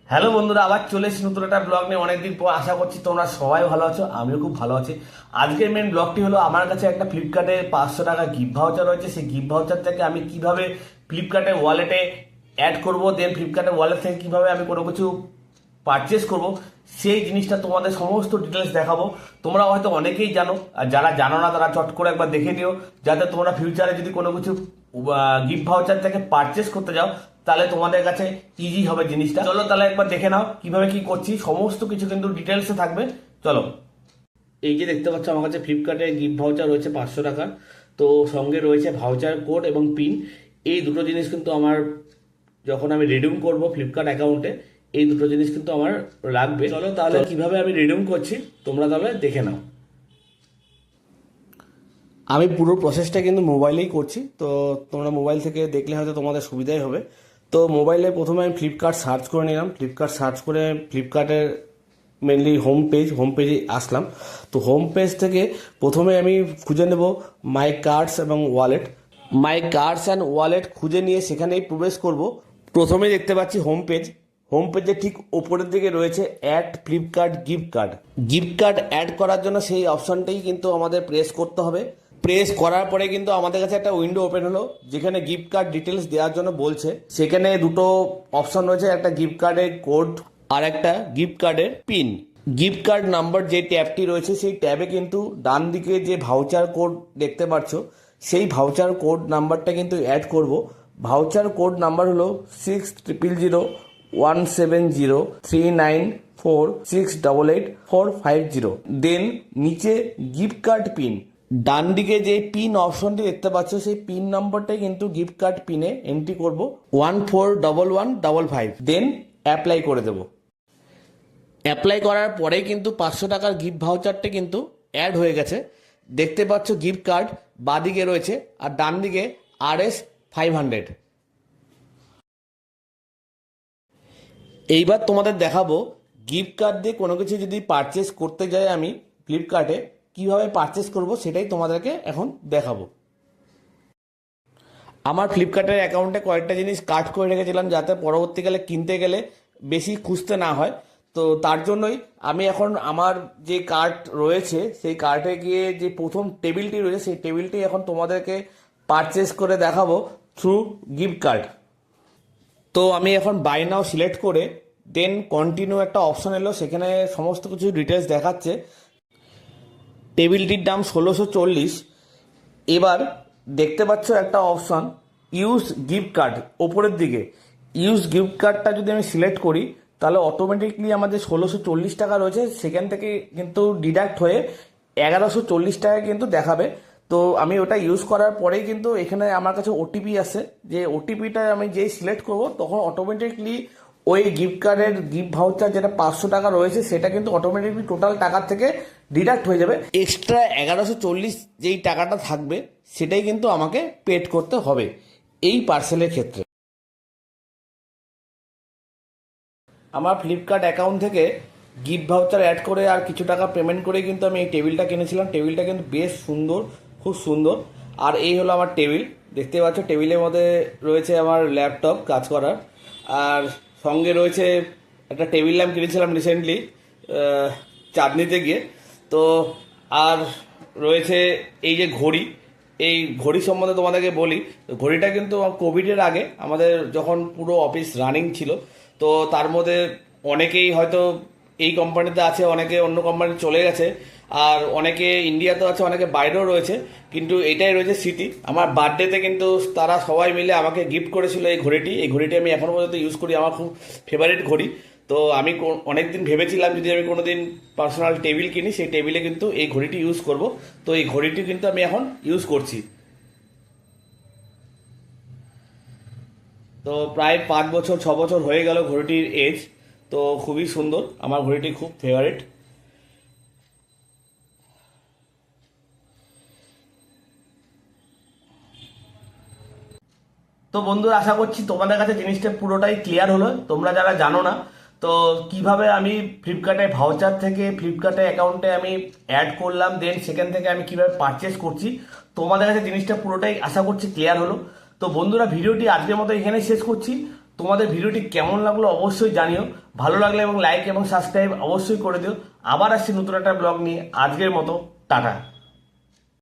Hello বন্ধুরা, আবার চলে এসেছি নতুন একটা ব্লগ নিয়ে। অনেকদিন পর আশা করছি তোমরা সবাই ভালো আছো, আমিও খুব ভালো আছি। আজকের মেন ব্লগটি হলো, আমার কাছে একটা ফ্লিপকার্টে 500 টাকা গিফট ভাউচার রয়েছে। সেই গিফট ভাউচার থেকে আমি কিভাবে ফ্লিপকার্টের ওয়ালেটে অ্যাড করবো, দেন ফ্লিপকার্টের ওয়ালেট থেকে কিভাবে আমি কোনো কিছু পারচেস করব, সেই জিনিসটা তোমাদের সমস্ত ডিটেলস দেখাবো। তোমরা হয়তো অনেকেই জানো, আর যারা জানো না তারা চট করে একবার দেখে নিও, যাতে তোমরা ফিউচারে যদি কোনো কিছু গিফট ভাউচার থেকে পারচেস করতে যাও তাহলে তোমাদের কাছে ইজি হবে জিনিসটা। চলো তাহলে একবার দেখে নাও কিভাবে কি করছি, সমস্ত কিছু কিন্তু ডিটেলসে থাকবে। চলো, এই যে দেখতে পাচ্ছ আমার কাছে ফ্লিপকার্টে গিফট ভাউচার রয়েছে 500 টাকার। তো সঙ্গে রয়েছে ভাউচার কোড এবং পিন। এই দুটো জিনিস কিন্তু আমার, যখন আমি রিডিম করব ফ্লিপকার্ট অ্যাকাউন্টে, এই দুটো জিনিস কিন্তু আমার লাগবে। চলো তাহলে কিভাবে আমি রিডিম করছি তোমরা তাহলে দেখে নাও। আমি পুরো প্রসেসটা কিন্তু মোবাইলেই করছি, তো তোমরা মোবাইল থেকে দেখলে হয়তো তোমাদের সুবিধাই হবে। তো মোবাইলে প্রথমে আমি ফ্লিপকার্ট সার্চ করে নিলাম। ফ্লিপকার্ট সার্চ করে ফ্লিপকার্টের মেনলি হোম পেজে আসলাম। তো হোম পেজ থেকে প্রথমে আমি খুঁজে নেব মাই কার্ডস এবং wallet. My cards and wallet খুঁজে নিয়ে সেখানেই প্রবেশ করব। প্রথমে দেখতে পাচ্ছি হোম পেজ। হোম পেজে ঠিক ওপরের দিকে রয়েছে add Flipkart gift card. Gift card add করার জন্য সেই অপশনটাই কিন্তু আমাদের প্রেস করতে হবে। প্রেস করার পরে কিন্তু আমাদের কাছে একটা উইন্ডো ওপেন হলো, যেখানে গিফট কার্ড ডিটেলস দেওয়ার জন্য বলছে। সেখানে দুটো অপশন রয়েছে, একটা গিফট কার্ডের কোড আর একটা গিফট কার্ডের পিন। গিফট কার্ড নাম্বার যে ট্যাবটি রয়েছে সেই ট্যাবে কিন্তু ডান দিকে যে ভাউচার কোড দেখতে পাচ্ছ, সেই ভাউচার কোড নাম্বারটা কিন্তু অ্যাড করব। ভাউচার কোড নাম্বার হলো 6000170394688450। দেন নিচে গিফট কার্ড পিন, ডান দিকে যে পিন অপশনটি দেখতে পাচ্ছ সেই পিন নম্বরটাই কিন্তু গিফট কার্ড পিনে এন্ট্রি করব 141155। দেন অ্যাপ্লাই করে দেব। অ্যাপ্লাই করার পরে কিন্তু 500 টাকার গিফট ভাউচারটি কিন্তু অ্যাড হয়ে গেছে। দেখতে পাচ্ছ গিফট কার্ড বাঁদিকে রয়েছে আর ডান দিকে RS500। এইবার তোমাদের দেখাবো গিফট কার্ড দিয়ে কোনো কিছু যদি পারচেস করতে যাই আমি ফ্লিপকার্টে, কিভাবে পারচেস করব সেটাই তোমাদেরকে এখন দেখাবো। আমার ফ্লিপকার্টের অ্যাকাউন্টে কয়েকটা জিনিস কার্ট করে রেখেছিলাম, যাতে পরবর্তীকালে কিনতে গেলে বেশি খুঁজতে না হয়। তো তার জন্যই আমি এখন আমার যে কার্ট রয়েছে সেই কার্টে গিয়ে যে প্রথম টেবিলটি রয়েছে সেই টেবিলটি এখন তোমাদেরকে পারচেস করে দেখাবো থ্রু গিফট কার্ড। তো আমি এখন বাই নাও সিলেক্ট করে দেন কন্টিনিউ একটা অপশন এলো, সেখানে সমস্ত কিছু ডিটেলস দেখাচ্ছে। টেবিলটির দাম 1640। এবার দেখতে পাচ্ছ একটা অপশন ইউজ গিফট কার্ড ওপরের দিকে। ইউজ গিফট কার্ডটা যদি আমি সিলেক্ট করি তাহলে অটোমেটিকলি আমাদের 1640 টাকা রয়েছে, সেখান থেকে কিন্তু ডিডাক্ট হয়ে 1140 টাকা কিন্তু দেখাবে। তো আমি ওটা ইউজ করার পরেই কিন্তু এখানে আমার কাছে ওটিপি আসে, যে ওটিপিটা আমি যেই সিলেক্ট করব তখন অটোমেটিকলি ওই গিফট কার্ডের গিফট ভাউচার যেটা 500 টাকা রয়েছে সেটা কিন্তু অটোমেটিকলি টোটাল টাকার থেকে ডিডাক্ট হয়ে যাবে। এক্সট্রা 1140 যেই টাকাটা থাকবে সেটাই কিন্তু আমাকে পেড করতে হবে এই পার্সেলের ক্ষেত্রে। আমার ফ্লিপকার্ট অ্যাকাউন্ট থেকে গিফট ভাউচার অ্যাড করে আর কিছু টাকা পেমেন্ট করে কিন্তু আমি এই টেবিলটা কিনেছিলাম। টেবিলটা কিন্তু বেশ সুন্দর, খুব সুন্দর। আর এই হলো আমার টেবিল। দেখতে পাচ্ছ টেবিলের মধ্যে রয়েছে আমার ল্যাপটপ কাজ করার, আর সঙ্গে রয়েছে একটা টেবিল ল্যাম্প কিনেছিলাম রিসেন্টলি চাঁদনিতে গিয়ে। তো আর রয়েছে এই যে ঘড়ি। এই ঘড়ি সম্বন্ধে তোমাদেরকে বলি, ঘড়িটা কিন্তু কোভিডের আগে আমাদের যখন পুরো অফিস রানিং ছিল, তো তার মধ্যে অনেকেই হয়তো এই কোম্পানিতে আছে, অনেকে অন্য কোম্পানি চলে গেছে, আর অনেকে ইন্ডিয়াতেও আছে, অনেকে বাইরেও রয়েছে, কিন্তু এটাই রয়েছে স্মৃতি। আমার বার্থডেতে কিন্তু তারা সবাই মিলে আমাকে গিফট করেছিল এই ঘড়িটি। এই ঘড়িটি আমি এখনও পর্যন্ত ইউজ করি, আমার খুব ফেভারিট ঘড়ি। তো আমি অনেকদিন ভেবেছিলাম যদি আমি কোনোদিন পার্সোনাল টেবিল কিনি সেই টেবিলে কিন্তু এই ঘড়িটি ইউজ করব। তো এই ঘড়িটি কিন্তু আমি এখন ইউজ করছি। তো প্রায় 5 বছর 6 বছর হয়ে গেল ঘড়িটির এজ। তো খুবই সুন্দর, আমার ঘড়িটি খুব ফেভারিট। তো বন্ধুরা, আশা করছি তোমাদের কাছে জিনিসটা পুরোটাই ক্লিয়ার হলো। তোমরা যারা জানো না তো কিভাবে আমি ফ্লিপকার্টে ভাউচার থেকে ফ্লিপকার্টে অ্যাকাউন্টে আমি অ্যাড করলাম, দেন সেখান থেকে আমি কিভাবে পারচেস করছি, তোমাদের কাছে জিনিসটা পুরোটাই আশা করছি ক্লিয়ার হলো। তো বন্ধুরা, ভিডিওটি আজকের মতো এখানে শেষ করছি। তোমাদের ভিডিওটি কেমন লাগলো অবশ্যই জানিও, ভালো লাগলে এবং লাইক এবং সাবস্ক্রাইব অবশ্যই করে দিও। আবার আসছি নতুন একটা ব্লগ নিয়ে, আজকের মতো টাটা।